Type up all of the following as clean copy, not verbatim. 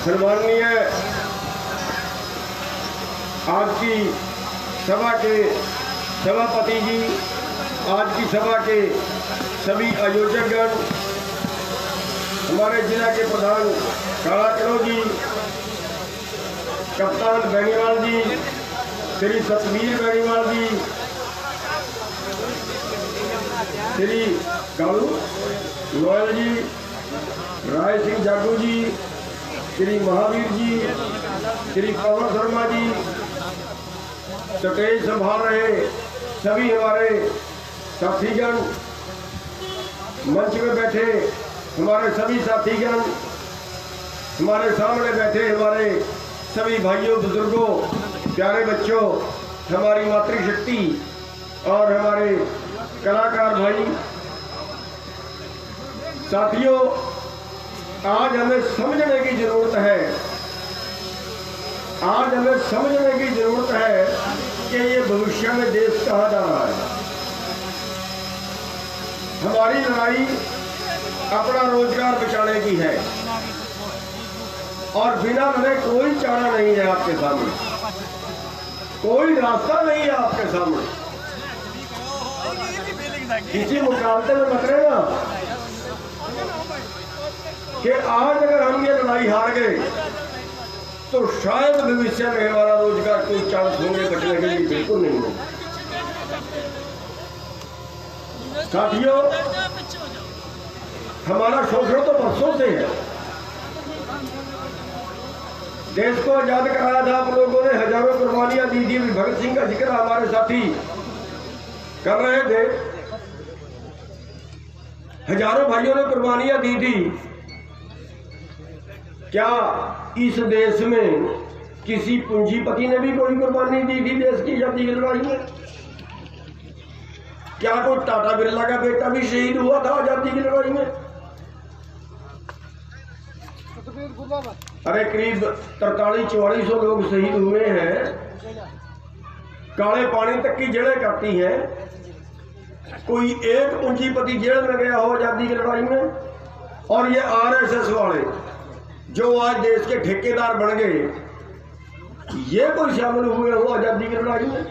सम्माननीय आज की सभा के सभापति जी, आज की सभा के सभी आयोजकगण, हमारे जिला के प्रधान काला करो जी, कप्तान बेनीवाल जी, श्री सतवीर बेनीवाल जी, श्री गालू नोयल जी, राय सिंह जागू जी, श्री महावीर जी, श्री पवन शर्मा जी, स्टेज संभाल रहे सभी हमारे साथीगण, मंच में बैठे हमारे सभी साथीगण, हमारे सामने बैठे हमारे सभी भाइयों बुजुर्गों, प्यारे बच्चों, हमारी मातृशक्ति और हमारे कलाकार भाई साथियों, आज हमें समझने की जरूरत है, आज हमें समझने की जरूरत है कि ये भविष्य में देश कहाँ जा रहा है। हमारी लड़ाई अपना रोजगार बचाने की है और बिना लड़े कोई चारा नहीं है आपके सामने, कोई रास्ता नहीं है आपके सामने। किसी मुकाबले में मत रहना कि आज अगर हम ये लड़ाई हार गए तो शायद भविष्य में हमारा रोजगार कोई चांस होंगे बचने के लिए, बिल्कुल नहीं होगा। साथियों, हमारा शोषण तो बरसों से है। देश को आजाद कराया था आप लोगों ने, हजारों कुर्बानियां दी थी। भगत सिंह का जिक्र हमारे साथी कर रहे थे, हजारों भाइयों ने कुर्बानियां दी थी। क्या इस देश में किसी पूंजीपति ने भी कोई कुर्बानी दी थी देश की आजादी की लड़ाई में? क्या कोई टाटा बिरला का बेटा भी शहीद हुआ था आजादी की लड़ाई में? अरे करीब 43-4400 लोग शहीद हुए हैं। काले पानी तक की जड़ें काटी हैं। कोई एक पूंजीपति जेल में गया हो आजादी की लड़ाई में? और ये आरएसएस वाले जो आज देश के ठेकेदार बन गए, ये कोई शामिल हुए हो आजादी की लड़ाई में?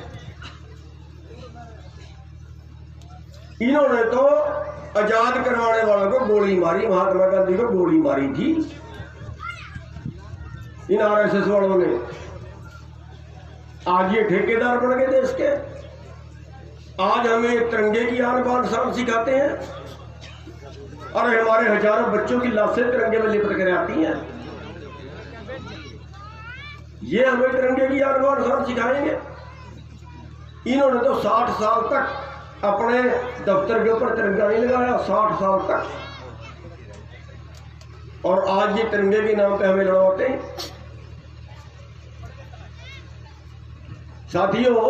इन्होंने तो आजाद करवाने वालों को गोली मारी, महात्मा गांधी को गोली मारी थी इन आरएसएस वालों ने। आज ये ठेकेदार बन गए देश के। आज हमें तिरंगे की आन बान शान सिखाते हैं और हमारे हजारों बच्चों की लाशें तिरंगे में लिपट कर आती हैं। ये हमें तिरंगे की आन बान शान सिखाएंगे? इन्होंने तो 60 साल तक अपने दफ्तर के ऊपर तिरंगा नहीं लगाया, 60 साल तक, और आज ये तिरंगे के नाम पे हमें लड़वाते हैं। साथियों,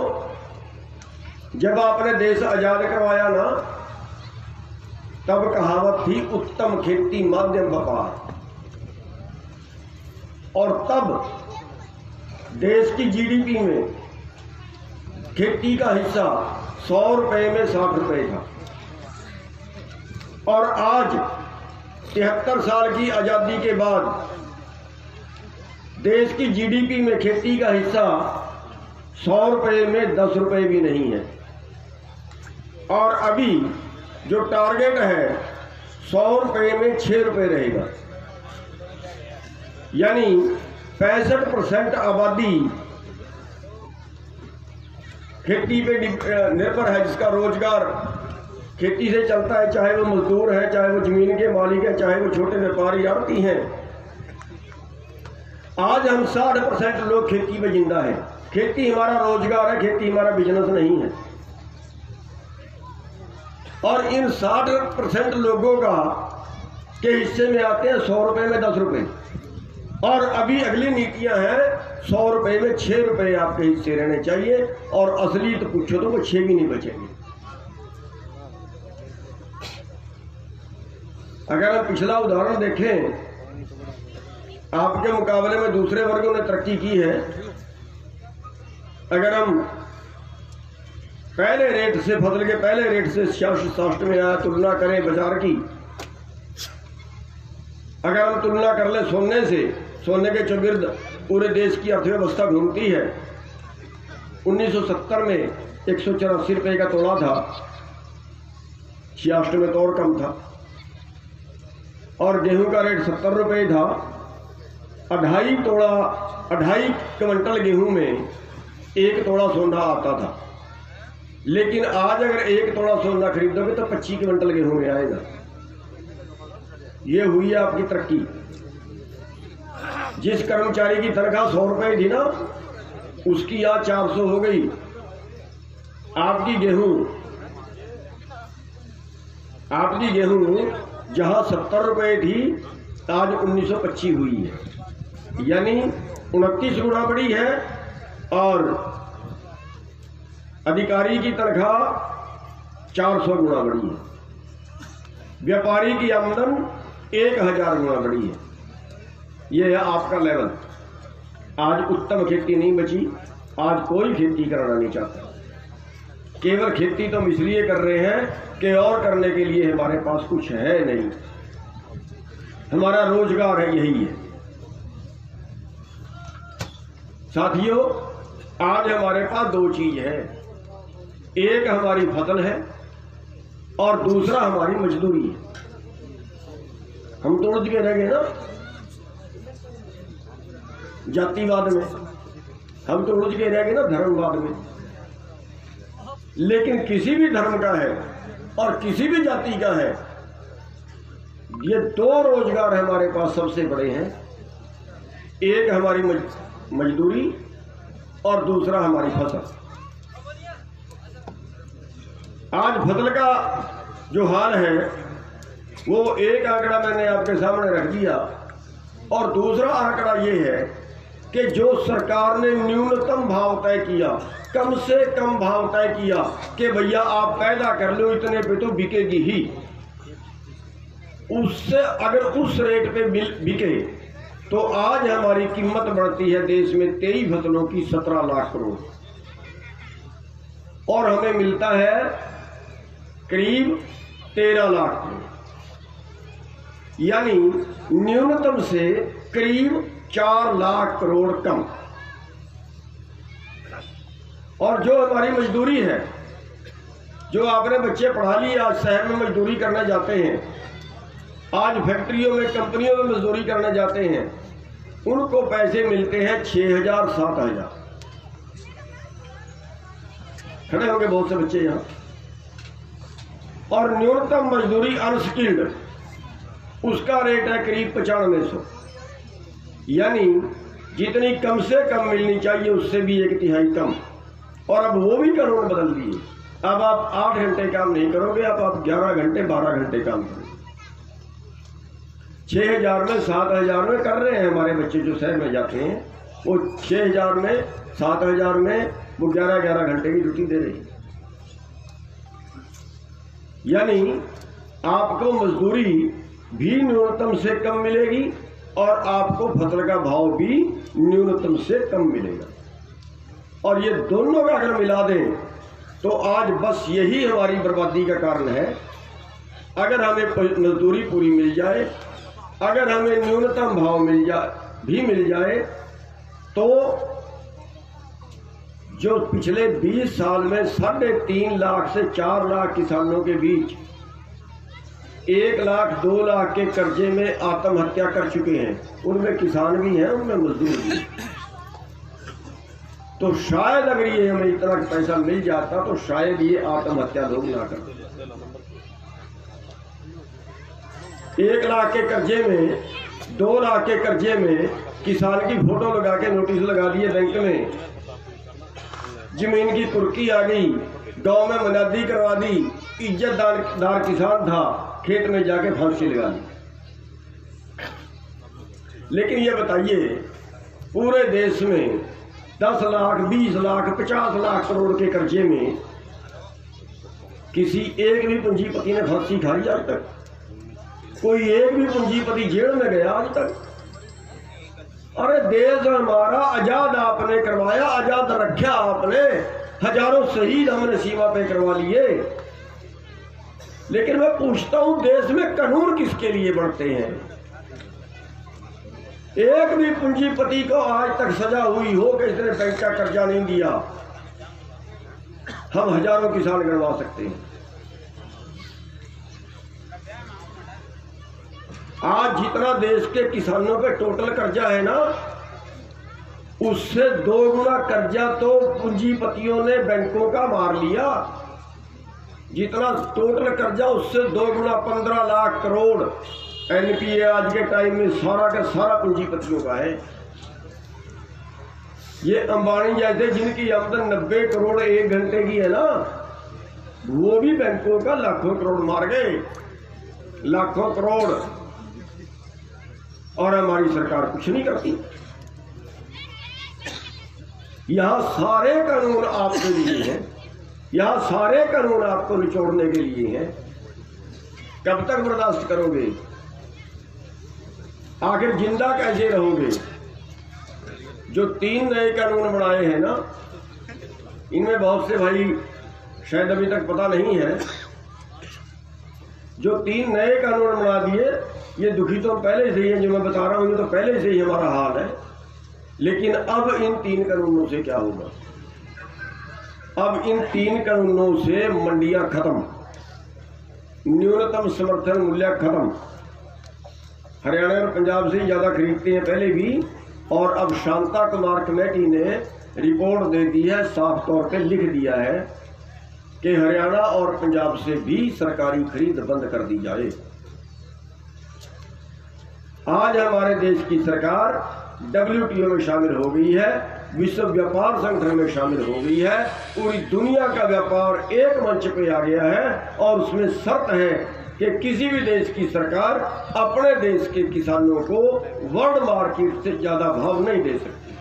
जब आपने देश आजाद करवाया ना, तब कहावत थी उत्तम खेती माध्यम व्यापार, और तब देश की जीडीपी में खेती का हिस्सा 100 रुपए में 60 रुपए था, और आज 73 साल की आजादी के बाद देश की जीडीपी में खेती का हिस्सा 100 रुपए में 10 रुपए भी नहीं है। और अभी जो टारगेट है 100 रुपए में 6 रुपए रहेगा, यानी 65% आबादी खेती पे निर्भर है, जिसका रोजगार खेती से चलता है, चाहे वो मजदूर है, चाहे वो जमीन के मालिक है, चाहे वो छोटे व्यापारी आड़ती हैं। आज हम 60% लोग खेती में जिंदा है। खेती हमारा रोजगार है, खेती हमारा बिजनेस नहीं है। और इन 60% लोगों का के हिस्से में आते हैं 100 रुपए में 10 रुपए, और अभी अगली नीतियां हैं 100 रुपए में 6 रुपए आपके हिस्से रहने चाहिए, और असली तो पूछो तो वो 6 भी नहीं बचेंगे। अगर हम पिछला उदाहरण देखें, आपके मुकाबले में दूसरे वर्गों ने तरक्की की है। अगर हम पहले रेट से, फसल के पहले रेट से शास्त्र में तुलना करें बाजार की, अगर हम तुलना कर ले सोने से, सोने के चौगिर्द पूरे देश की अर्थव्यवस्था घूमती है। 1970 में 184 रुपये का तोला था, 66 में तो और कम था। और गेहूं का रेट 70 रुपये था। 2.5 क्विंटल गेहूं में 1 तोला सोना आता था। लेकिन आज अगर 1 तोला सोना खरीदोगे तो 25 क्विंटल गेहूं में आएगा। ये हुई है आपकी तरक्की। जिस कर्मचारी की तनख्वाह 100 रुपये थी ना, उसकी आज 400 हो गई। आपकी गेहूं जहां 70 रुपये थी, आज 1925 हुई है, यानी 29 गुना बढ़ी है। और अधिकारी की तनख्वाह 400 गुना बढ़ी है। व्यापारी की आमदन 1000 गुना बढ़ी है। यह है आपका लेवल। आज उत्तम खेती नहीं बची। आज कोई खेती कराना नहीं चाहता। केवल खेती तो हम इसलिए कर रहे हैं कि और करने के लिए हमारे पास कुछ है नहीं। हमारा रोजगार है, यही है। साथियों, आज हमारे पास 2 चीज है। एक हमारी फसल है और दूसरा हमारी मजदूरी है। हम तो उलझ के रह गए ना जातिवाद में, हम तो उलझ के रह गए ना धर्मवाद में। लेकिन किसी भी धर्म का है और किसी भी जाति का है, ये 2 रोजगार हमारे पास सबसे बड़े हैं। एक हमारी मजदूरी और दूसरा हमारी फसल। आज फसल का जो हाल है, वो एक आंकड़ा मैंने आपके सामने रख दिया। और दूसरा आंकड़ा ये है कि जो सरकार ने न्यूनतम भाव तय किया, कम से कम भाव तय किया कि भैया आप पैदा कर लो, इतने पे तो बिकेगी ही। उससे अगर उस रेट पे बिके तो आज हमारी कीमत बढ़ती है देश में 23 फसलों की 17 लाख करोड़, और हमें मिलता है करीब 13 लाख करोड़, यानी न्यूनतम से करीब 4 लाख करोड़ कम। और जो हमारी मजदूरी है, जो आपने बच्चे पढ़ा लिए, आज शहर में मजदूरी करने जाते हैं, आज फैक्ट्रियों में, कंपनियों में मजदूरी करने जाते हैं, उनको पैसे मिलते हैं 6000 7000। खड़े होंगे बहुत से बच्चे यहाँ। और न्यूनतम मजदूरी अनस्किल्ड, उसका रेट है करीब 9500, यानी जितनी कम से कम मिलनी चाहिए उससे भी 1/3 कम। और अब वो भी कानून बदल दिए। अब आप 8 घंटे काम नहीं करोगे, अब आप 11 घंटे 12 घंटे काम करोगे। 6000 में 7000 में कर रहे हैं हमारे बच्चे जो शहर में जाते हैं, वो 6000 में 7000 में वो 11-11 घंटे की ड्यूटी दे रही है। यानी आपको मजदूरी भी न्यूनतम से कम मिलेगी और आपको फसल का भाव भी न्यूनतम से कम मिलेगा। और ये दोनों का अगर मिला दें तो आज बस यही हमारी बर्बादी का कारण है। अगर हमें मजदूरी पूरी मिल जाए, अगर हमें न्यूनतम भाव मिल जाए तो जो पिछले 20 साल में 3.5 लाख से 4 लाख किसानों के बीच 1 लाख 2 लाख के कर्जे में आत्महत्या कर चुके हैं, उनमें किसान भी हैं, उनमें मजदूर भी हैं। तो शायद अगर ये हमें इतना पैसा मिल जाता तो शायद ये आत्महत्या लोग ना करते। 1 लाख के कर्जे में, 2 लाख के कर्जे में किसान की फोटो लगा के नोटिस लगा दिए बैंक में, जमीन की कुर्की आ गई, गांव में मनादी करवा दी, इज्जतदार किसान था, खेत में जाके फांसी लगा दी। लेकिन ये बताइए, पूरे देश में 10 लाख 20 लाख 50 लाख करोड़ के कर्जे में किसी एक भी पूंजीपति ने फांसी खाई आज तक? कोई एक भी पूंजीपति जेल में गया आज तक? अरे देश हमारा आजाद आपने करवाया, आजाद रखा आपने, हजारों शहीद हमने सीमा पे करवा लिए। लेकिन मैं पूछता हूं, देश में कानून किसके लिए बनते हैं? एक भी पूंजीपति को आज तक सजा हुई हो कि इसने बैंक का कर्जा नहीं दिया, हम हजारों किसान गणवा सकते हैं। आज जितना देश के किसानों पे टोटल कर्जा है ना, उससे 2 गुना कर्जा तो पूंजीपतियों ने बैंकों का मार लिया। जितना टोटल कर्जा उससे 2 गुना 15 लाख करोड़ एनपीए आज के टाइम में सारा का सारा पूंजीपतियों का है। ये अंबानी जैसे जिनकी आमदन 90 करोड़ 1 घंटे की है ना, वो भी बैंकों का लाखों करोड़ मार गए, लाखों करोड़, और हमारी सरकार कुछ नहीं करती। यहां सारे कानून आपके लिए हैं, यहां सारे कानून आपको निचोड़ने के लिए हैं। कब तक बर्दाश्त करोगे? आखिर जिंदा कैसे रहोगे? जो 3 नए कानून बनाए हैं ना, इनमें बहुत से भाई शायद अभी तक पता नहीं है। जो 3 नए कानून बना दिए, ये दुखी तो पहले से ही है, जो मैं बता रहा हूं ये तो पहले से ही हमारा हाल है। लेकिन अब इन 3 कानूनों से क्या होगा? अब इन 3 कानूनों से मंडियां खत्म, न्यूनतम समर्थन मूल्य खत्म। हरियाणा और पंजाब से ज्यादा खरीदते हैं पहले भी, और अब शांता कुमार कमेटी ने रिपोर्ट दे दी है, साफ तौर पे लिख दिया है कि हरियाणा और पंजाब से भी सरकारी खरीद बंद कर दी जाए। आज हमारे देश की सरकार WTO में शामिल हो गई है, विश्व व्यापार संगठन में शामिल हो गई है, पूरी दुनिया का व्यापार एक मंच पे आ गया है, और उसमें शर्त है कि किसी भी देश की सरकार अपने देश के किसानों को वर्ल्ड मार्केट से ज्यादा भाव नहीं दे सकती।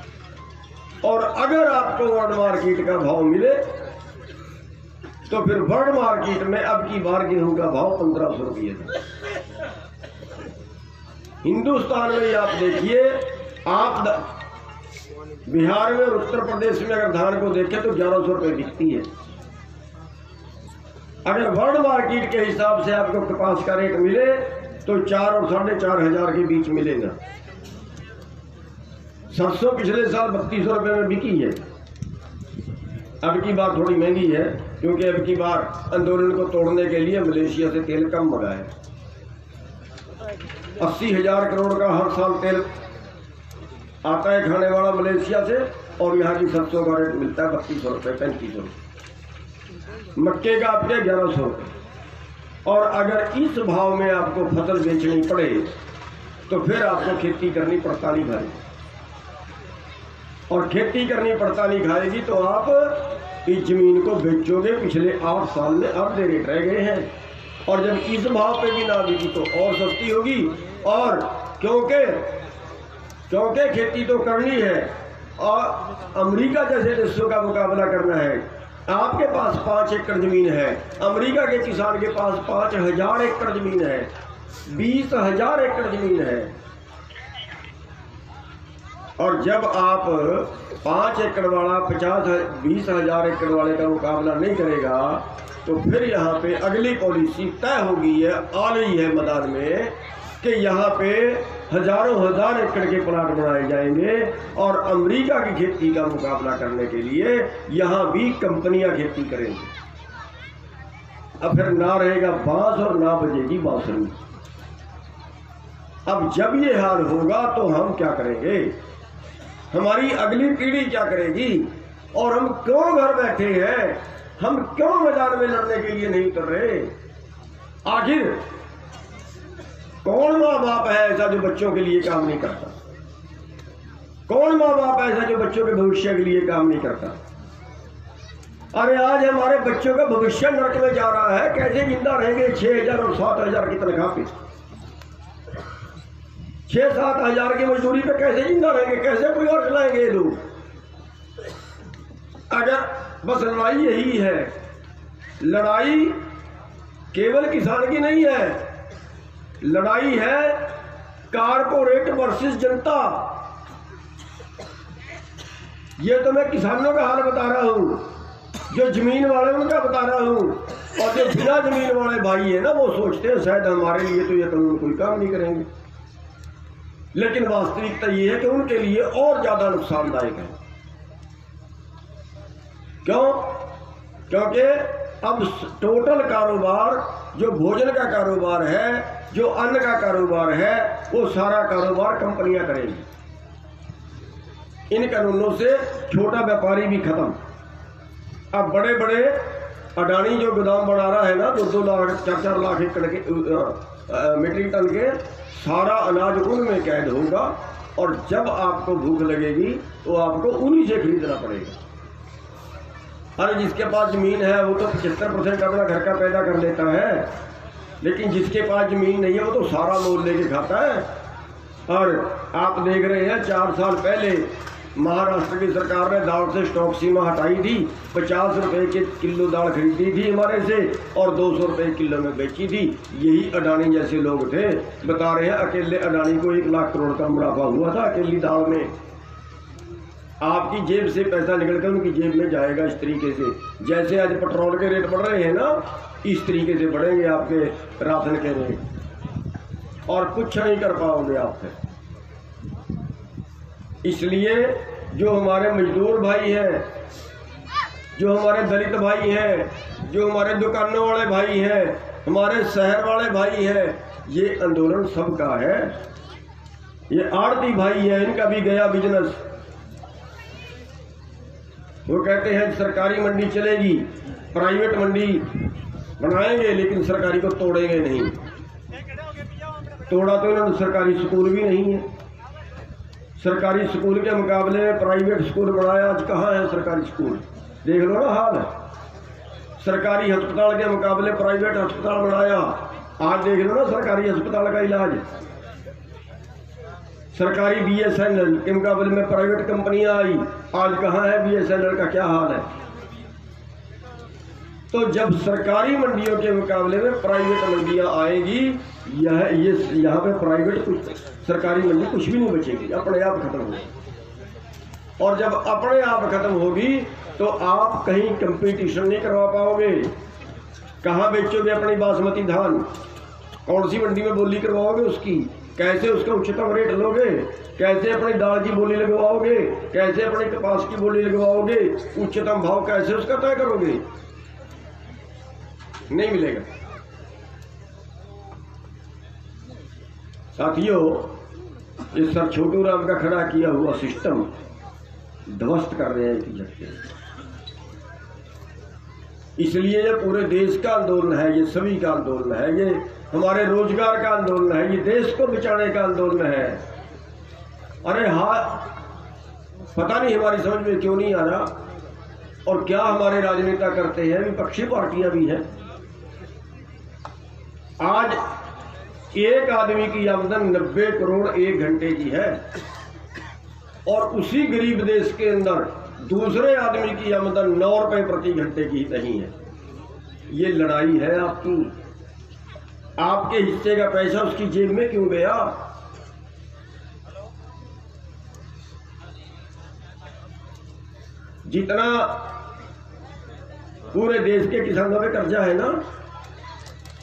और अगर आपको वर्ल्ड मार्केट का भाव मिले तो फिर वर्ल्ड मार्केट में अब की बार गेहूं का भाव 1500 रुपये था। हिंदुस्तान में आप देखिए, आप बिहार में और उत्तर प्रदेश में अगर धान को देखें तो 1100 रुपये बिकती है। अगर वर्ल्ड मार्केट के हिसाब से आपको कपास का रेट मिले तो 4 और 4,500 हजार के बीच मिलेगा। सरसों पिछले साल 3200 रुपये में बिकी है। अब की बार थोड़ी महंगी है, क्योंकि अब की बार आंदोलन को तोड़ने के लिए मलेशिया से तेल कम मंगाया है। 80,000 करोड़ का हर साल तेल आता है खाने वाला मलेशिया से, और यहाँ की सरसों का रेट मिलता है 3200 रुपये 3500 रुपये, मक्के का आपके 1100 रुपये। और अगर इस भाव में आपको फसल बेचनी पड़े तो फिर आपको खेती करनी पड़ताली खाएगी, और खेती करनी पड़ताली खाएगी तो आप इस जमीन को बेचोगे। पिछले 8 साल में आधे रेट रह गए हैं, और जब इस भाव पे भी ना बिकी तो और सस्ती होगी। और क्योंकि खेती तो करनी है, और अमेरिका जैसे देशों का मुकाबला करना है। आपके पास 5 एकड़ जमीन है, अमेरिका के किसान के पास 5000 एकड़ जमीन है, 20,000 एकड़ जमीन है। और जब आप 5 एकड़ वाला 20,000 एकड़ वाले का मुकाबला नहीं करेगा तो फिर यहाँ पे अगली पॉलिसी तय हो गई है, आ रही है मैदान में, कि यहाँ पे हजारों हजार एकड़ के प्लाट बनाए जाएंगे, और अमेरिका की खेती का मुकाबला करने के लिए यहाँ भी कंपनियां खेती करेंगी। अब फिर ना रहेगा बांस और ना बजेगी बांसुरी। अब जब ये हाल होगा तो हम क्या करेंगे? हमारी अगली पीढ़ी क्या करेगी? और हम क्यों घर बैठे हैं? हम क्यों मैदान में लड़ने के लिए नहीं कर रहे? आखिर कौन माँ बाप है ऐसा जो बच्चों के लिए काम नहीं करता? कौन माँ बाप ऐसा जो बच्चों के भविष्य के लिए काम नहीं करता? अरे आज हमारे बच्चों का भविष्य नरक में जा रहा है। कैसे जिंदा रहेंगे 6,000 और 7,000 की तनख्वाह पे? 6-7 हजार की मजदूरी पे कैसे जिंदा रहेंगे? कैसे कोई और चलाएंगे ये लोग? अगर बस लड़ाई यही है, लड़ाई केवल किसान की नहीं है, लड़ाई है कारपोरेट वर्सेस जनता। ये तो मैं किसानों का हाल बता रहा हूं, जो जमीन वाले उनका बता रहा हूं, और जो बिना जमीन वाले भाई है ना, वो सोचते हैं शायद हमारे लिए तो ये कानून कोई काम नहीं करेंगे। लेकिन वास्तविकता ये है कि उनके लिए और ज्यादा नुकसानदायक है। क्यों? क्योंकि अब टोटल कारोबार जो भोजन का कारोबार है, जो अन्न का कारोबार है, वो सारा कारोबार कंपनियां करेंगी। इन कानूनों से छोटा व्यापारी भी खत्म। अब बड़े बड़े अडानी जो गोदाम बना रहा है ना, 2-2 लाख 4-4 लाख एकड़ के मीट्रिक टन के, सारा अनाज उनमें कैद होगा और जब आपको भूख लगेगी तो आपको उन्हीं से खरीदना पड़ेगा। अरे जिसके पास जमीन है वो तो 75% अपना घर का पैदा कर लेता है, लेकिन जिसके पास जमीन नहीं है वो तो सारा मोल लेके खाता है। और आप देख रहे हैं 4 साल पहले महाराष्ट्र की सरकार ने दाल से स्टॉक सीमा हटाई थी, 50 रुपए के किलो दाल खरीदी थी हमारे से और 200 रुपए किलो में बेची थी। यही अडानी जैसे लोग थे। बता रहे हैं अकेले अडानी को 1 लाख करोड़ का मुनाफा हुआ था अकेली दाल में। आपकी जेब से पैसा निकलकर उनकी जेब में जाएगा इस तरीके से। जैसे आज पेट्रोल के रेट बढ़ रहे हैं ना, इस तरीके से बढ़ेंगे आपके राशन के रेट और कुछ नहीं कर पाओगे आपसे। इसलिए जो हमारे मजदूर भाई हैं, जो हमारे दलित भाई हैं, जो हमारे दुकानों वाले भाई हैं, हमारे शहर वाले भाई हैं, ये आंदोलन सबका है। ये आड़ती भाई है, इनका भी गया बिजनेस। वो कहते हैं सरकारी मंडी चलेगी, प्राइवेट मंडी बनाएंगे लेकिन सरकारी को तोड़ेंगे नहीं। तोड़ा तो इन्होंने सरकारी स्कूल भी नहीं है। सरकारी स्कूल के मुकाबले में प्राइवेट स्कूल बनाया। आज कहाँ है सरकारी स्कूल? देख लो ना हाल है। सरकारी अस्पताल के मुकाबले प्राइवेट अस्पताल बनाया। आज देख लो ना सरकारी अस्पताल का इलाज। सरकारी BSNL के मुकाबले में प्राइवेट कंपनियां आई। आज कहाँ है BSNL का क्या हाल है? तो जब सरकारी मंडियों के मुकाबले में प्राइवेट मंडियां आएगी, यहाँ पे प्राइवेट कुछ, सरकारी मंडी कुछ भी नहीं बचेगी, अपने आप खत्म होगी। और जब अपने आप खत्म होगी तो आप कहीं कंपटीशन नहीं करवा पाओगे। कहाँ बेचोगे अपनी बासमती धान? कौन सी मंडी में बोली करवाओगे उसकी? कैसे उसका उच्चतम रेट लोगे? कैसे अपनी दाल की बोली लगवाओगे? कैसे अपने कपास की बोली लगवाओगे? उच्चतम भाव कैसे उसका तय करोगे? नहीं मिलेगा। साथियों, इस सर छोटू राम का खड़ा किया हुआ सिस्टम ध्वस्त कर रहे हैं इसी झटके। इसलिए ये पूरे देश का आंदोलन है, ये सभी का आंदोलन है, ये हमारे रोजगार का आंदोलन है, ये देश को बचाने का आंदोलन है। अरे हाँ, पता नहीं हमारी समझ में क्यों नहीं आ रहा और क्या हमारे राजनेता करते हैं। विपक्षी पार्टियां भी हैं। आज एक आदमी की आमदन 90 करोड़ 1 घंटे की है और उसी गरीब देश के अंदर दूसरे आदमी की आमदन 9 रुपए प्रति घंटे की नहीं है। ये लड़ाई है आपकी। आपके हिस्से का पैसा उसकी जेब में क्यों गया? जितना पूरे देश के किसानों पे कर्जा है ना,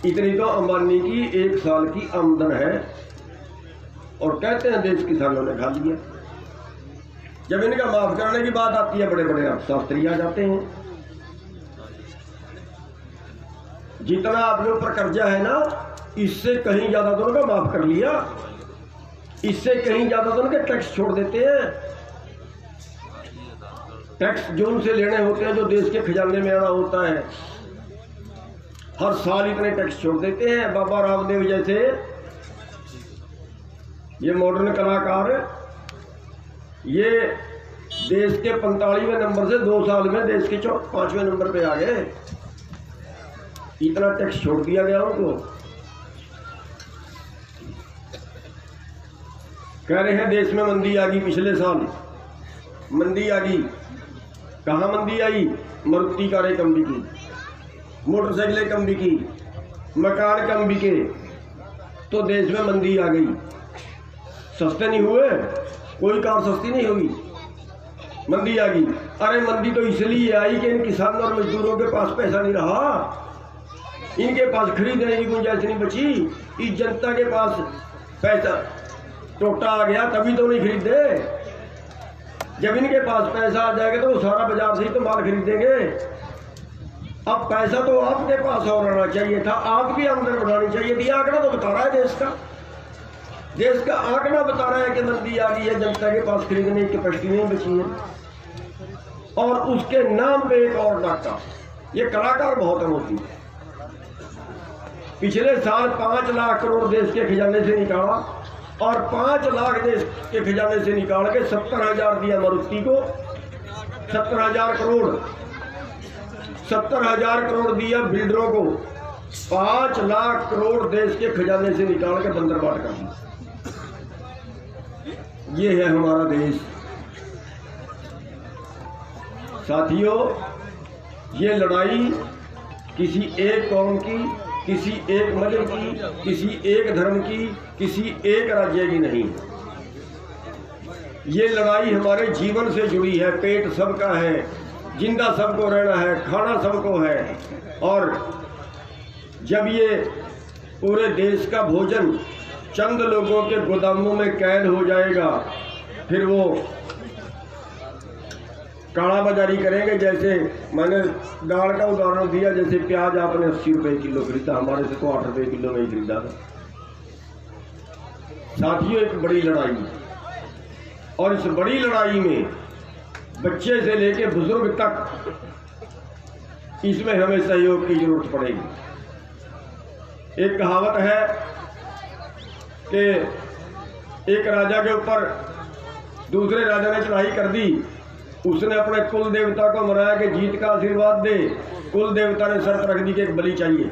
इतनी तो अंबानी की 1 साल की आमदन है और कहते हैं देश किसानों ने खा लिया। जब इनका माफ करने की बात आती है, बड़े बड़े अर्थशास्त्री आ जाते हैं। जितना आपके ऊपर कर्जा है ना, इससे कहीं ज्यादा तो उनका माफ कर लिया, इससे कहीं ज्यादा तो उनके टैक्स छोड़ देते हैं। टैक्स जो उनसे लेने होते हैं, जो देश के खजाने में आना होता है, हर साल इतने टैक्स छोड़ देते हैं। बाबा रामदेव जैसे ये मॉडर्न कलाकार, ये देश के 45वें नंबर से 2 साल में देश के 5वें नंबर पे आ गए। इतना टैक्स छोड़ दिया गया उनको। कह रहे हैं देश में मंदी आ गई, पिछले साल मंदी आ गई। कहाँ मंदी आई? मारुति कारें कम बिकी, मोटरसाइकिलें कम बिकी, मकान कम बिके, तो देश में मंदी आ गई। सस्ते नहीं हुए, कोई कार सस्ती नहीं होगी, मंदी आ गई। अरे मंदी तो इसलिए आई कि इन किसानों और मजदूरों के पास पैसा नहीं रहा, इनके पास खरीदने की गुंजाइश नहीं बची। इस जनता के पास पैसा, टोटा आ गया तभी तो नहीं खरीदे। जब इनके पास पैसा आ जाएगा तो वो सारा बाजार से ही तो माल खरीदेंगे। अब पैसा तो आपके पास और रहना चाहिए था, आपकी आमदनी बढ़ानी चाहिए थी। आंकड़ा तो बता रहा है देश का आंकड़ा बता रहा है कि मंदी आ गई है, जनता के पास खरीदने की कैपेसिटी नहीं बची है। और उसके नाम पे एक और डाका, ये कलाकार बहुत होती है। पिछले साल 5 लाख करोड़ देश के खजाने से निकाला और 5 लाख देश के खजाने से निकाल के 70,000 दिया मारुति को। 70,000 करोड़ 70,000 करोड़ दिया बिल्डरों को। 5 लाख करोड़ देश के खजाने से निकाल के बंदर बाट कर दिया। ये है हमारा देश। साथियों, ये लड़ाई किसी एक कौम की, किसी एक मजहब की, किसी एक धर्म की, किसी एक राज्य की नहीं। ये लड़ाई हमारे जीवन से जुड़ी है। पेट सबका है, जिंदा सबको रहना है, खाना सबको है। और जब ये पूरे देश का भोजन चंद लोगों के गोदामों में कैद हो जाएगा, फिर वो काला बाजारी करेंगे। जैसे मैंने दाल का उदाहरण दिया, जैसे प्याज आपने 80 रुपए किलो खरीदा, हमारे से तो 8 रुपए किलो में ही खरीदा था। साथियों, एक बड़ी लड़ाई, और इस बड़ी लड़ाई में बच्चे से लेके बुजुर्ग तक, इसमें हमें सहयोग की जरूरत पड़ेगी। एक कहावत है कि एक राजा के ऊपर दूसरे राजा ने चढ़ाई कर दी। उसने अपने कुल देवता को मनाया कि जीत का आशीर्वाद दे। कुल देवता ने शर्त रख दी कि एक बलि चाहिए,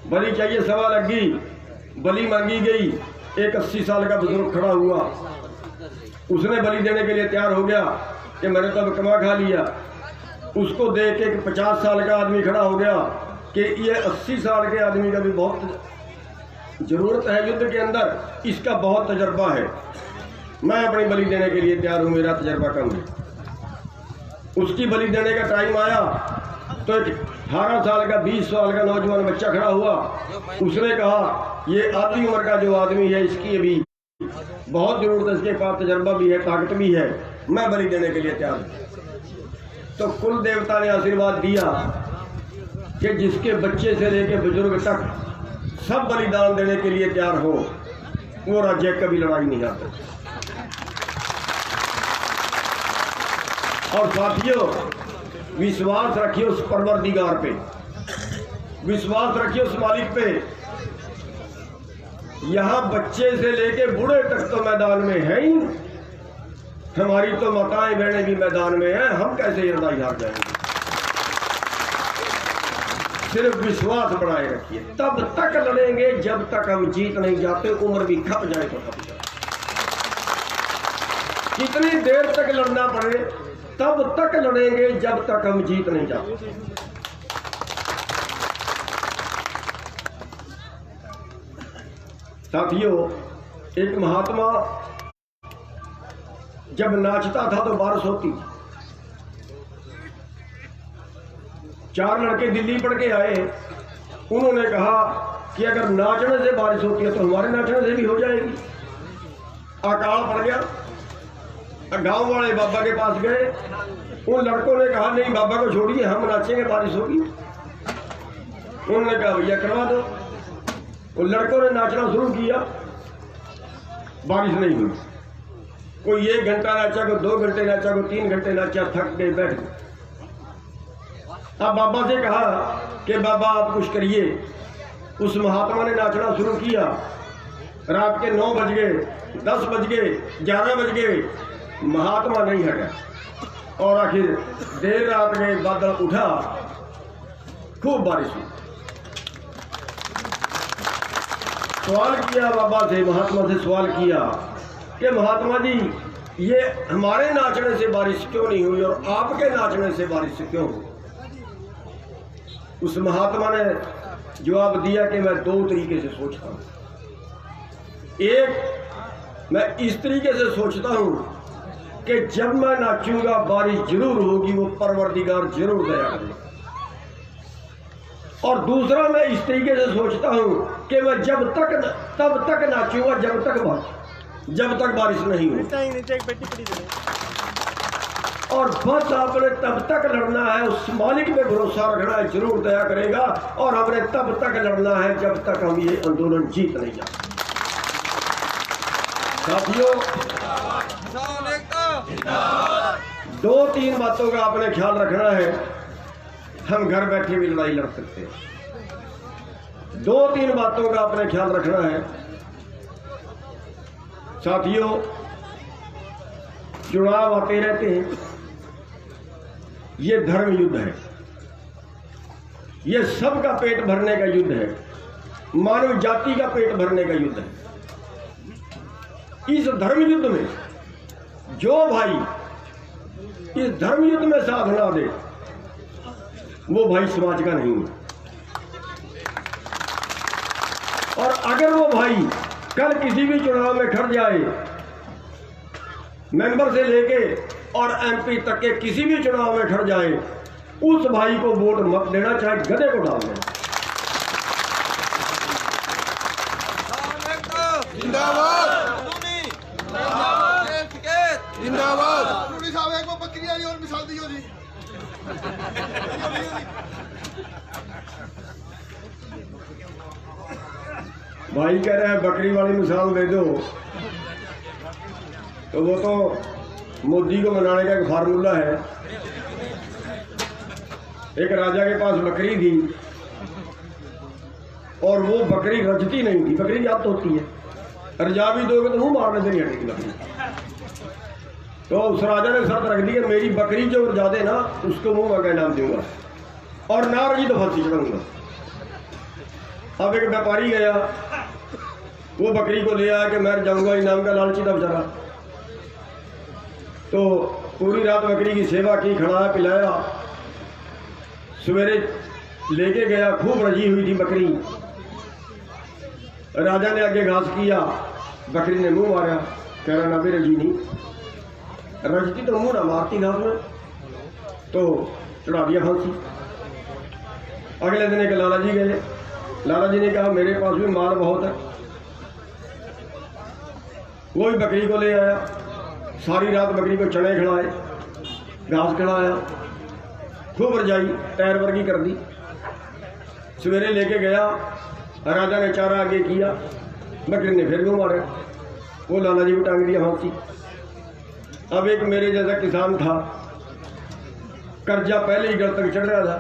बलि चाहिए। सभा लग गई, बलि मांगी गई। एक 80 साल का बुजुर्ग खड़ा हुआ, उसने बलि देने के लिए तैयार हो गया कि मैंने तो कमा खा लिया। उसको देख के 50 साल का आदमी खड़ा हो गया कि ये 80 साल के आदमी का भी बहुत जरूरत है युद्ध के अंदर, इसका बहुत तजर्बा है, मैं अपनी बलि देने के लिए तैयार हूं, मेरा तजर्बा कम है। उसकी बलि देने का टाइम आया तो एक 18 साल का 20 साल का नौजवान बच्चा खड़ा हुआ। उसने कहा ये आधी उम्र का जो आदमी है, इसकी अभी बहुत जरूरत है, इसके पास तजर्बा भी है, ताकत भी है, मैं बलि देने के लिए तैयार हूं। तो कुल देवता ने आशीर्वाद दिया कि जिसके बच्चे से लेकर बुजुर्ग तक सब बलिदान देने के लिए तैयार हो, वो राज्य कभी लड़ाई नहीं हारता। और साथियों, विश्वास रखिए उस परवरदिगार पे, विश्वास रखिए उस मालिक पे। यहां बच्चे से लेके बूढ़े तक तो मैदान में है ही। हमारी तो माताएं बहनें भी मैदान में हैं, हम कैसे ये लड़ाई हार जाएंगे। सिर्फ विश्वास बनाए रखिए, तब तक लड़ेंगे जब तक हम जीत नहीं जाते। उम्र भी खप जाए तो खप जाए, कितनी देर तक लड़ना पड़े, तब तक लड़ेंगे जब तक हम जीत नहीं जाते। साथियों, एक महात्मा जब नाचता था तो बारिश होती। 4 लड़के दिल्ली पढ़ के आए, उन्होंने कहा कि अगर नाचने से बारिश होती है तो हमारे नाचने से भी हो जाएगी। अकाल पड़ गया। गांव वाले बाबा के पास गए, उन लड़कों ने कहा नहीं बाबा को छोड़िए, हम नाचेंगे, बारिश होगी। उन्होंने कहा भैया करवा दो। उन लड़कों ने नाचना शुरू किया, बारिश नहीं हुई। कोई 1 घंटा नाचा, कोई 2 घंटे नाचा, कोई 3 घंटे नाचा, थक गए, बैठ गए। अब बाबा से कहा कि बाबा आप कुछ करिए। उस महात्मा ने नाचना शुरू किया। रात के 9 बज गए, 10 बज गए, 11 बज गए, महात्मा नहीं हटा। और आखिर देर रात में बादल उठा, खूब बारिश हुई। सवाल किया बाबा से, महात्मा से सवाल किया कि महात्मा जी ये हमारे नाचने से बारिश क्यों नहीं हुई और आपके नाचने से बारिश क्यों हुई? उस महात्मा ने जवाब दिया कि मैं 2 तरीके से सोचता हूं। एक, मैं इस तरीके से सोचता हूं कि जब मैं नाचूंगा बारिश जरूर होगी, वो परवरदिगार जरूर दया करेगा। और दूसरा मैं इस तरीके से सोचता हूँ कि मैं तब तक नाचूंगा जब तक बारिश नहीं हो, और बस आपने तब तक लड़ना है, उस मालिक पे भरोसा रखना है, जरूर दया करेगा। और हमने तब तक लड़ना है जब तक हम ये आंदोलन जीत नहीं जाते। साथियों, 2-3 बातों का आपने ख्याल रखना है। हम घर बैठे भी लड़ाई लड़ सकते हैं। 2-3 बातों का आपने ख्याल रखना है। साथियों, चुनाव आते रहते हैं, ये धर्म युद्ध है, ये सबका पेट भरने का युद्ध है, मानव जाति का पेट भरने का युद्ध है। इस धर्म युद्ध में जो भाई इस धर्म युद्ध में साथ ना दे, वो भाई समाज का नहीं है। और अगर वो भाई कल किसी भी चुनाव में खड़ जाए, मेंबर से लेके और एमपी तक के किसी भी चुनाव में खड़ जाए, उस भाई को वोट मत देना, चाहे गधे को डाल देना। भाई कह रहे हैं बकरी वाली मिसाल दे दो, तो वो तो मोदी को मनाने का एक फार्मूला है। एक राजा के पास बकरी थी और वो बकरी रजती नहीं थी। बकरी याद तो होती है, रजा भी दोगे तो मुंह मारने से नहीं हटेगी बकरी। तो उस राजा ने शर्त रख दी कि मेरी बकरी जो रजा दे ना, उसको मुंह में इनाम दूंगा, और ना रजी तो फांसी चढ़ाऊंगा। अब एक व्यापारी गया, वो बकरी को ले आया कि मैं जाऊंगा, इनाम का लालची था बेचारा। तो पूरी रात बकरी की सेवा की, खड़ाया पिलाया, सवेरे लेके गया, खूब रजी हुई थी बकरी। राजा ने आगे घास किया, बकरी ने मुंह मारा, कह रहा ना भी रजी नहीं, रजती तो मुंह ना मारती घास में, तो चढ़ा दिया फांसी। अगले दिन एक लाला जी गए, लाला जी ने कहा मेरे पास भी माल बहुत है। वो भी बकरी को ले आया, सारी रात बकरी को चने खिलाए, घास खिलाया, खूब रजाई टायर वर्गी कर दी। सवेरे लेके गया, राजा ने चारा आगे किया, बकरी ने फिर मुंह मारा, वो लाला जी को टांग दिया फांसी। अब एक मेरे जैसा किसान था, कर्जा पहले ही घर तक चढ़ रहा था,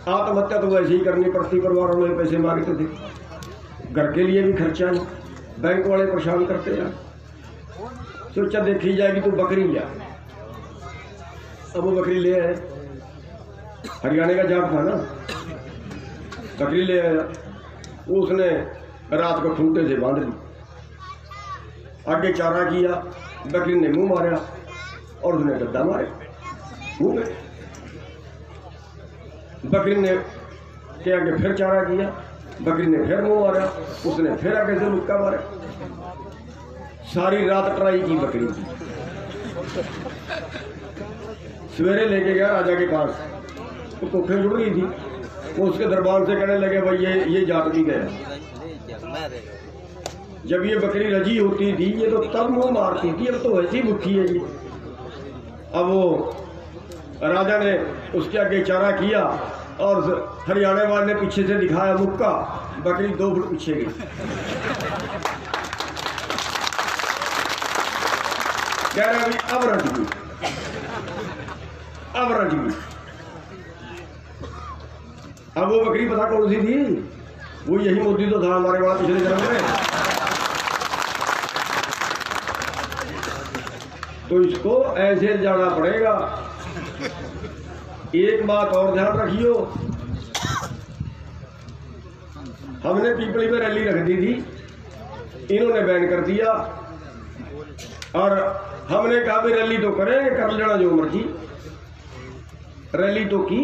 आत्महत्या तो वैसे ही करनी पड़ती, परिवार वाले पैसे मांगते थे, घर के लिए भी खर्चा नहीं, बैंक वाले परेशान करते हैं। सोचा देखी जाएगी तो बकरी लिया। अब वो बकरी ले आए, हरियाणा का जाट था ना, बकरी ले आया, उसने रात को खूंटे से बांध ली, आगे चारा किया, बकरी ने मुंह मारा और उसने गद्दा मारे मुंह में। बकरी ने के आगे फिर चारा किया, बकरी ने फिर मुंह मारा, उसने फिर आगे से मुक्का मारा। सारी रात ट्राई की बकरी की। सवेरे लेके गया राजा के पास, तो कोठे जुड़ गई थी। वो उसके दरबार से कहने लगे भाई ये जाट भी गया। जब ये बकरी रजी होती थी ये तो तब मुंह मारती थी, अब तो वैसी भूखी है ये। अब वो राजा ने उसके आगे चारा किया और हरियाणा वाले ने पीछे से दिखाया मुक्का, बकरी 2 फुट पीछे गई। कह रहा अभी अब रज गई, अब रज गई। अब वो बकरी पता कौन सी थी? वो यही मोदी तो था हमारे वाला पिछले जन्म में। तो इसको ऐसे जाना पड़ेगा। एक बात और ध्यान रखियो, हमने पीपली पे रैली रख दी थी, इन्होंने बैन कर दिया, और हमने कहा भी रैली तो करेंगे, कर लेना जो मर्जी। रैली तो की,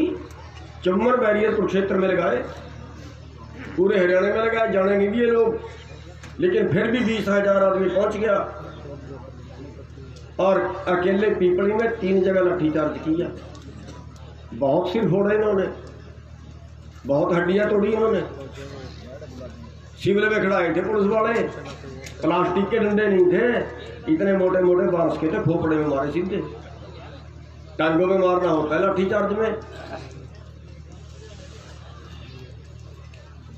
चम्मर बैरियर कुरुक्षेत्र में लगाए, पूरे हरियाणा में लगाए, जाने नहीं दिए लोग, लेकिन फिर भी 20,000 आदमी पहुंच गया। और अकेले पीपली में 3 जगह लाठीचार्ज किया, बहुत सिर फोड़े इन्होंने। बहुत हड्डियां तोड़ी उन्होंने। शिमले में खड़ाए थे पुलिस वाले, प्लास्टिक के डंडे नहीं थे, इतने मोटे मोटे बांस के थे, खोपड़े में मारे सीधे। टांगों में मारना होता है लाठी चार्ज में।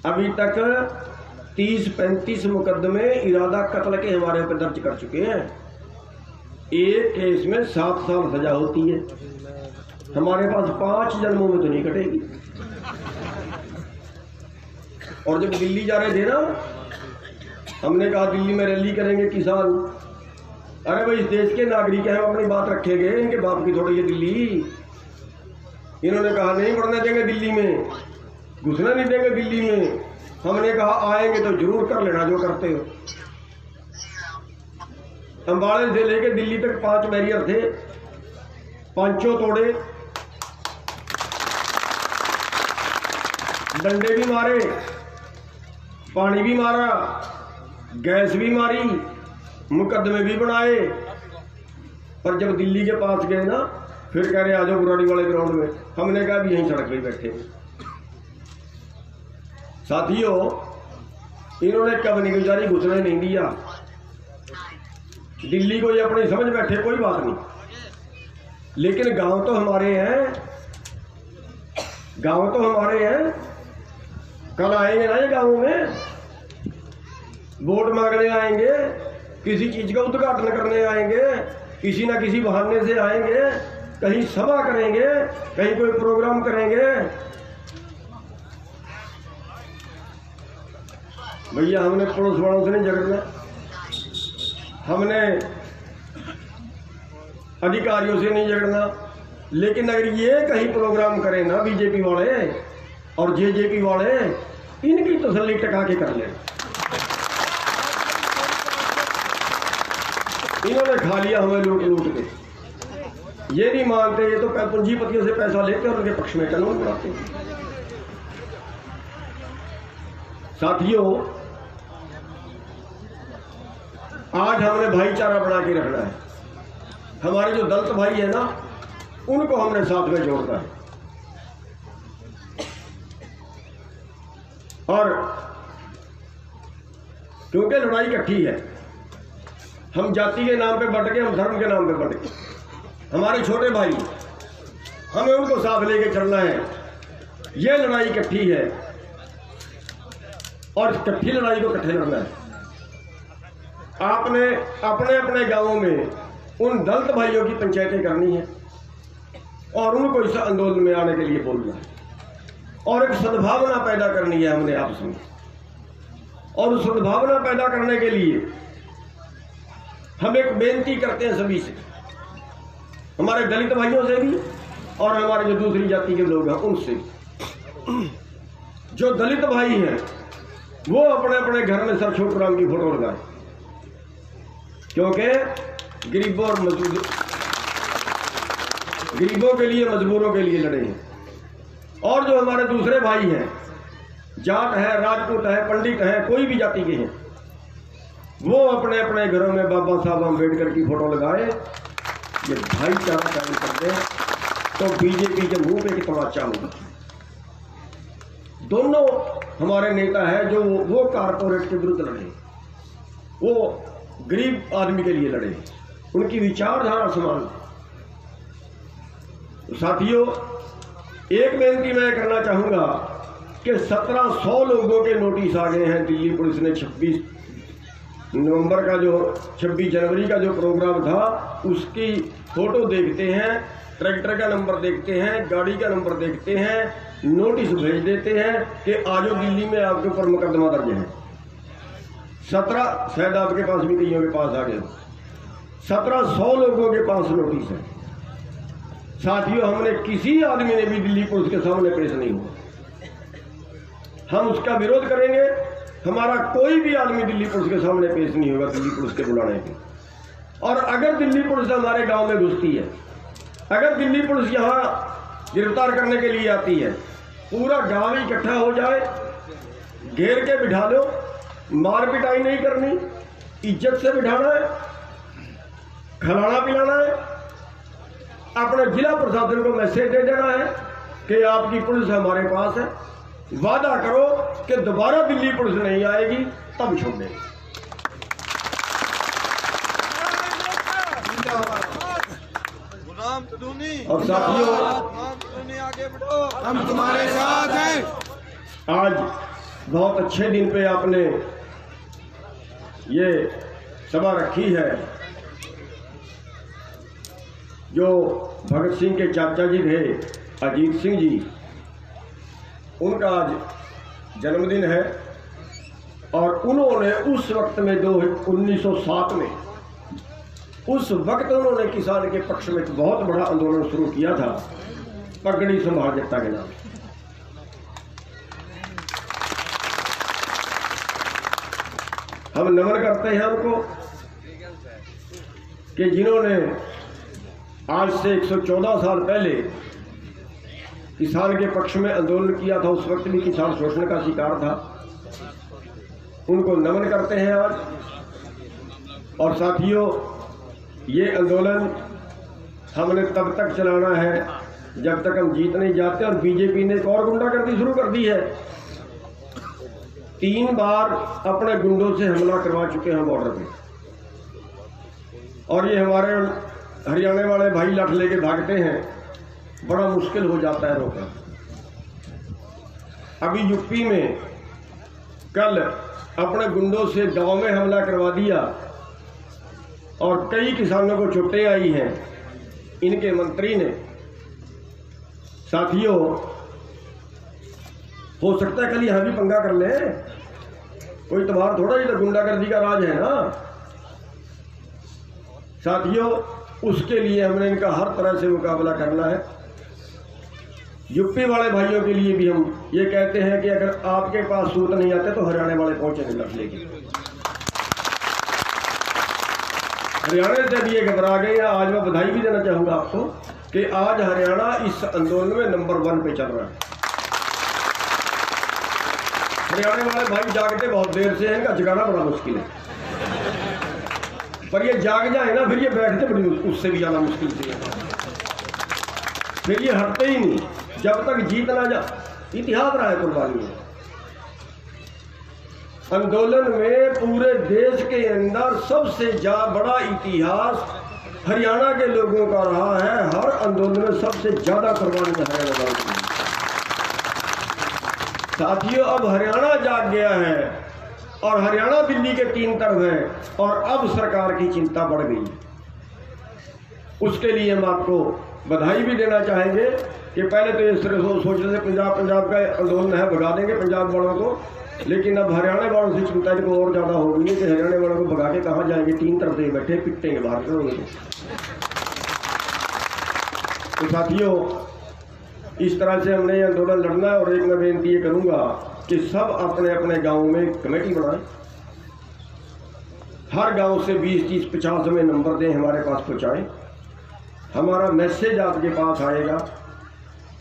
अभी तक 30-35 मुकदमे इरादा कत्ल के हमारे ऊपर दर्ज कर चुके हैं। एक केस में 7 साल सजा होती है। हमारे पास 5 जन्मों में तो नहीं कटेगी। और जब दिल्ली जा रहे थे ना, हमने कहा दिल्ली में रैली करेंगे किसान। अरे भाई, इस देश के नागरिक हैं, अपनी बात रखेंगे, इनके बाप की थोड़ी है दिल्ली। इन्होंने कहा नहीं बढ़ने देंगे दिल्ली में, घुसना नहीं देंगे दिल्ली में। हमने कहा आएंगे तो जरूर कर लेना जो करते हो। अंबाड़े से लेके दिल्ली तक 5 बैरियर थे, 5 तोड़े, डंडे भी मारे, पानी भी मारा, गैस भी मारी, मुकदमे भी बनाए। पर जब दिल्ली के पास गए ना, फिर कह रहे आ जाओ बुराड़ी वाले ग्राउंड में। हमने कहा भी यहीं सड़क पे बैठे। साथियों, इन्होंने कब नहीं गुजारी, घुसने नहीं दिया। दिल्ली को ये अपनी समझ बैठे, कोई बात नहीं, लेकिन गांव तो हमारे हैं, गांव तो हमारे हैं। कल आएंगे ना ये गांव में, वोट मांगने आएंगे, किसी चीज का उद्घाटन करने आएंगे, किसी ना किसी बहाने से आएंगे, कहीं सभा करेंगे, कहीं कोई प्रोग्राम करेंगे। भैया, हमने पुलिस वालों से नहीं झगड़ना, हमने अधिकारियों से नहीं झगड़ना। लेकिन अगर ये कहीं प्रोग्राम करें ना बीजेपी वाले और जेजेपी वाले, इनकी तसल्ली टका के कर ले। इन्होंने खा लिया हमें लूट लूट के। ये नहीं मानते, ये तो पूंजीपतियों से पैसा लेते और उनके पक्ष में कानून बनाते। साथियों, आज हमने भाईचारा बना के रखना है। हमारे जो दलित भाई है ना, उनको हमने साथ में जोड़ना है। और क्योंकि लड़ाई इकट्ठी है, हम जाति के नाम पे बट के, हम धर्म के नाम पे बट के। हमारे छोटे भाई, हमें उनको साथ लेके चलना है। ये लड़ाई इकट्ठी है और इकट्ठी लड़ाई को इकट्ठे लड़ना है। आपने अपने अपने गांवों में उन दलित भाइयों की पंचायतें करनी है और उनको इस आंदोलन में आने के लिए बोलना है और एक सद्भावना पैदा करनी है हमने आपस में। और उस सद्भावना पैदा करने के लिए हम एक बेनती करते हैं सभी से, हमारे दलित भाइयों से भी और हमारे जो दूसरी जाति के लोग हैं उनसे भी। जो दलित भाई हैं वो अपने अपने घर में सर छोटूराम की फोटो लगाए, क्योंकि गरीबों और मजदूर, गरीबों के लिए, मजबूरों के लिए लड़े हैं। और जो हमारे दूसरे भाई हैं, जाट है, राजपूत है, पंडित है, कोई भी जाति के हैं, वो अपने अपने घरों में बाबा साहब अम्बेडकर की फोटो लगाए। ये भाईचारा कायम कर दे तो बीजेपी के मुंह पे कितना अच्छा होगा। दोनों हमारे नेता है जो वो कारपोरेट के विरुद्ध लड़े, वो गरीब आदमी के लिए लड़े, उनकी विचारधारा समान। तो साथियों, एक बेनती मैं करना चाहूंगा कि 1700 लोगों के नोटिस आ गए हैं। दिल्ली पुलिस ने 26 नवंबर का जो 26 जनवरी का जो प्रोग्राम था उसकी फोटो देखते हैं, ट्रैक्टर का नंबर देखते हैं, गाड़ी का नंबर देखते हैं, नोटिस भेज देते हैं कि आजो दिल्ली में आपके ऊपर मुकदमा दर्ज है। 17, शायद आपके पास भी कईयों के पास आ गए, 1700 लोगों के पास नोटिस है। साथियों, हमने किसी आदमी ने भी दिल्ली पुलिस के सामने पेश नहीं हुआ। हम उसका विरोध करेंगे। हमारा कोई भी आदमी दिल्ली पुलिस के सामने पेश नहीं होगा दिल्ली पुलिस के बुलाने पे। और अगर दिल्ली पुलिस हमारे गांव में घुसती है, अगर दिल्ली पुलिस यहाँ गिरफ्तार करने के लिए आती है, पूरा गांव इकट्ठा हो जाए, घेर के बिठा लो, मार पिटाई नहीं करनी, इज्जत से बिठाना है, खिलाना पिलाना है, अपने जिला प्रशासन को मैसेज दे देना है कि आपकी पुलिस हमारे पास है, वादा करो कि दोबारा दिल्ली पुलिस नहीं आएगी, तब छोड़ेंगे। और साथियों, आगे बढ़ो, हम तुम्हारे साथ हैं। आज बहुत अच्छे दिन पे आपने ये सभा रखी है। जो भगत सिंह के चाचा जी थे, अजीत सिंह जी, उनका आज जन्मदिन है और उन्होंने उस वक्त में 1907 में, उस वक्त उन्होंने किसान के पक्ष में एक बहुत बड़ा आंदोलन शुरू किया था, पगड़ी संभाल जट्टा के नाम। हम नमन करते हैं उनको कि जिन्होंने आज से 114 साल पहले किसान के पक्ष में आंदोलन किया था। उस वक्त भी किसान शोषण का शिकार था। उनको नमन करते हैं आज। और साथियों, ये आंदोलन हमने तब तक चलाना है जब तक हम जीत नहीं जाते। और बीजेपी ने एक और गुंडागर्दी शुरू कर दी है। 3 बार अपने गुंडों से हमला करवा चुके हैं बॉर्डर पे। और ये हमारे हरियाणा वाले भाई लाठ लेके भागते हैं, बड़ा मुश्किल हो जाता है रोकना। अभी यूपी में कल अपने गुंडों से गांव में हमला करवा दिया और कई किसानों को चोटें आई हैं इनके मंत्री ने। साथियों, हो सकता है कल यहां भी पंगा कर ले, कोई त्योहार थोड़ा ही तो गुंडागर्दी का राज है ना। साथियों, उसके लिए हमने इनका हर तरह से मुकाबला करना है। यूपी वाले भाइयों के लिए भी हम ये कहते हैं कि अगर आपके पास सूत नहीं आते तो हरियाणा वाले पहुंचेंगे लड़ लेके। हरियाणा से भी ये घबरा गए। आज मैं बधाई भी देना चाहूंगा आपको कि आज हरियाणा इस आंदोलन में नंबर 1 पे चल रहा है। हरियाणा वाले भाई जागते बहुत देर से हैं, इनका जगाना बड़ा मुश्किल है। पर ये जाग जाए ना, फिर ये बैठते बड़ी उससे भी ज्यादा मुश्किल से, फिर ये हटते ही नहीं जब तक जीत ना जा। इतिहास रहा है कुर्बानी में। आंदोलन में पूरे देश के अंदर सबसे बड़ा इतिहास हरियाणा के लोगों का रहा है। हर आंदोलन में सबसे ज्यादा कुर्बानी हरियाणा वालों की। साथियों, अब हरियाणा जाग गया है और हरियाणा दिल्ली के 3 तरफ है और अब सरकार की चिंता बढ़ गई। उसके लिए हम आपको बधाई भी देना चाहेंगे कि पहले तो इस तरह सोच रहे थे पंजाब का आंदोलन है, भगा देंगे पंजाब वालों को, लेकिन अब हरियाणा वालों से चिंता इनको और ज़्यादा हो गई है कि हरियाणा वालों को भगा के कहाँ जाएंगे। 3 तरफ से बैठे पिटेंगे बाहर करोगे। तो साथियों, इस तरह से हमने ये आंदोलन लड़ना है। और एक मैं बेनती ये करूँगा कि सब अपने अपने गाँव में कमेटी बनाएं। हर गांव से 20, 30, 50 हमें नंबर दें, हमारे पास पहुंचाएं। हमारा मैसेज आपके पास आएगा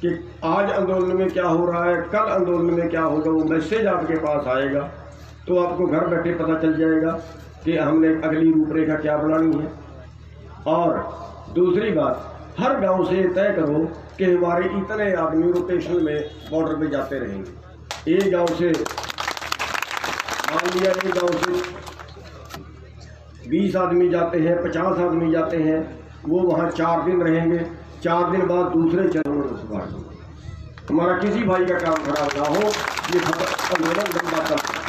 कि आज आंदोलन में क्या हो रहा है, कल आंदोलन में क्या होगा। वो मैसेज आपके पास आएगा तो आपको घर बैठे पता चल जाएगा कि हमने अगली रूपरेखा क्या बनानी है। और दूसरी बात, हर गांव से तय करो कि हमारे इतने आदमी रोटेशन में बॉर्डर पे जाते रहेंगे। एक गांव से मान लिया, एक गांव से 20 आदमी जाते हैं, 50 आदमी जाते हैं, वो वहाँ 4 दिन रहेंगे। 4 दिन बाद दूसरे चरणों में सुधार दो। हमारा किसी भाई का काम खराब ना हो, ये आंदोलन लंबा चलता है।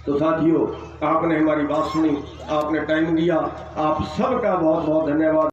तो साथियों, आपने हमारी बात सुनी, आपने टाइम दिया, आप सबका बहुत बहुत धन्यवाद।